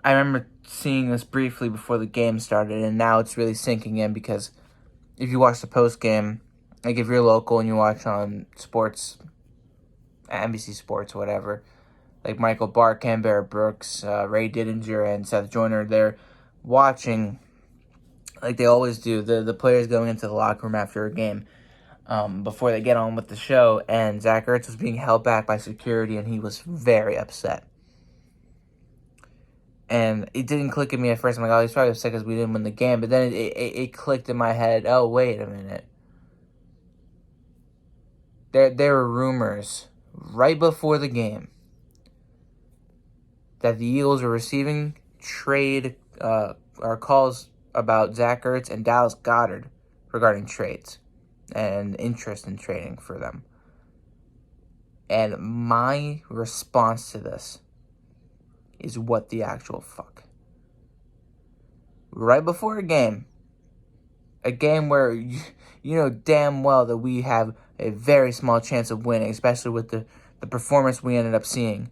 I remember seeing this briefly before the game started, and now it's really sinking in because if you watch the post game, like if you're local and you watch on sports, NBC Sports, whatever, like Michael Barkham, Barrett Brooks, Ray Didinger, and Seth Joyner, they're watching like they always do. The players going into the locker room after a game, before they get on with the show, and Zach Ertz was being held back by security, and he was very upset. And it didn't click in me at first. I'm like, oh, he's probably upset because we didn't win the game. But then it clicked in my head, oh, wait a minute. There were rumors right before the game that the Eagles were receiving trade or calls about Zach Ertz and Dallas Goedert regarding trades and interest in trading for them. And my response to this is what the actual fuck. Right before a game where you know damn well that we have a very small chance of winning, especially with the performance we ended up seeing.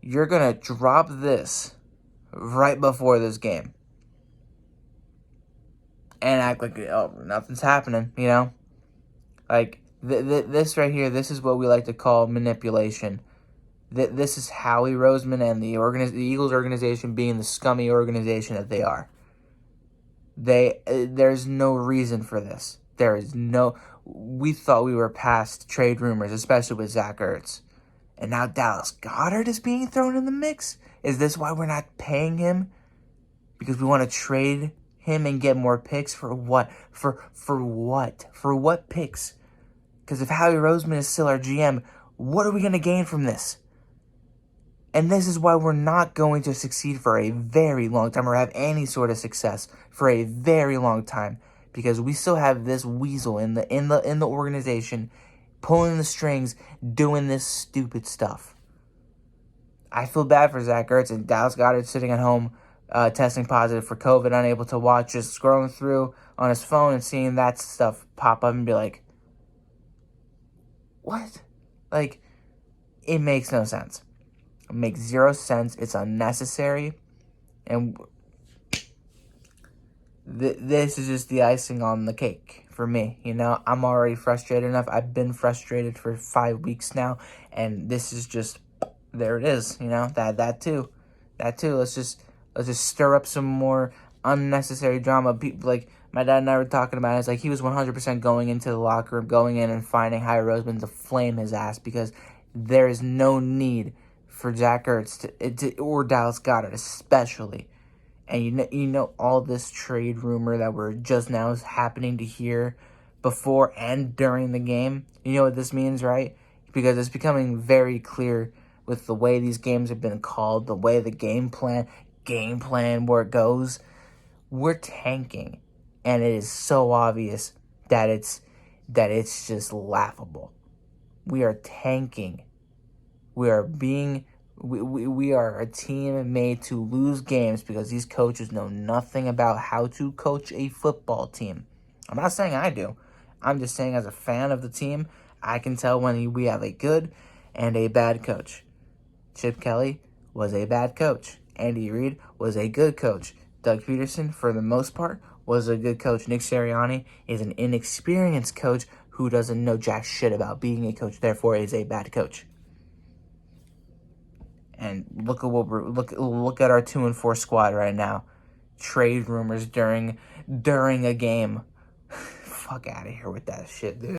You're going to drop this right before this game and act like, oh, nothing's happening, Like, this right here, this is what we like to call manipulation. This is Howie Roseman and the Eagles organization being the scummy organization that they are. There's no reason for this. We thought we were past trade rumors, especially with Zach Ertz. And now Dallas Goedert is being thrown in the mix? Is this why we're not paying him? Because we want to trade him and get more picks? For what? For what? For what picks? Because if Howie Roseman is still our GM, what are we going to gain from this? And this is why we're not going to succeed for a very long time or have any sort of success for a very long time, because we still have this weasel in the organization pulling the strings, doing this stupid stuff. I feel bad for Zach Ertz and Dallas Goedert sitting at home testing positive for COVID, unable to watch, just scrolling through on his phone and seeing that stuff pop up and be like, what? Like, it makes no sense. It makes zero sense. It's unnecessary. And this is just the icing on the cake for me. I'm already frustrated enough. I've been frustrated for 5 weeks now. And this is just, there it is. That too. Let's just stir up some more unnecessary drama. People, like, my dad and I were talking about it. It's like he was 100% going into the locker room, going in and finding Howie Roseman to flame his ass, because there is no need for Zach Ertz or Dallas Goedert especially. And you know all this trade rumor that we're just now happening to hear before and during the game. You know what this means, right? Because it's becoming very clear with the way these games have been called, the way the game plan where it goes. We're tanking, and it is so obvious that it's just laughable. We are tanking. We are a team made to lose games because these coaches know nothing about how to coach a football team. I'm not saying I do. I'm just saying as a fan of the team, I can tell when we have a good and a bad coach. Chip Kelly was a bad coach. Andy Reid was a good coach. Doug Peterson, for the most part, was a good coach. Nick Sirianni is an inexperienced coach who doesn't know jack shit about being a coach, therefore is a bad coach. And look at our 2-4 squad right now. Trade rumors during a game. Fuck out of here with that shit, dude.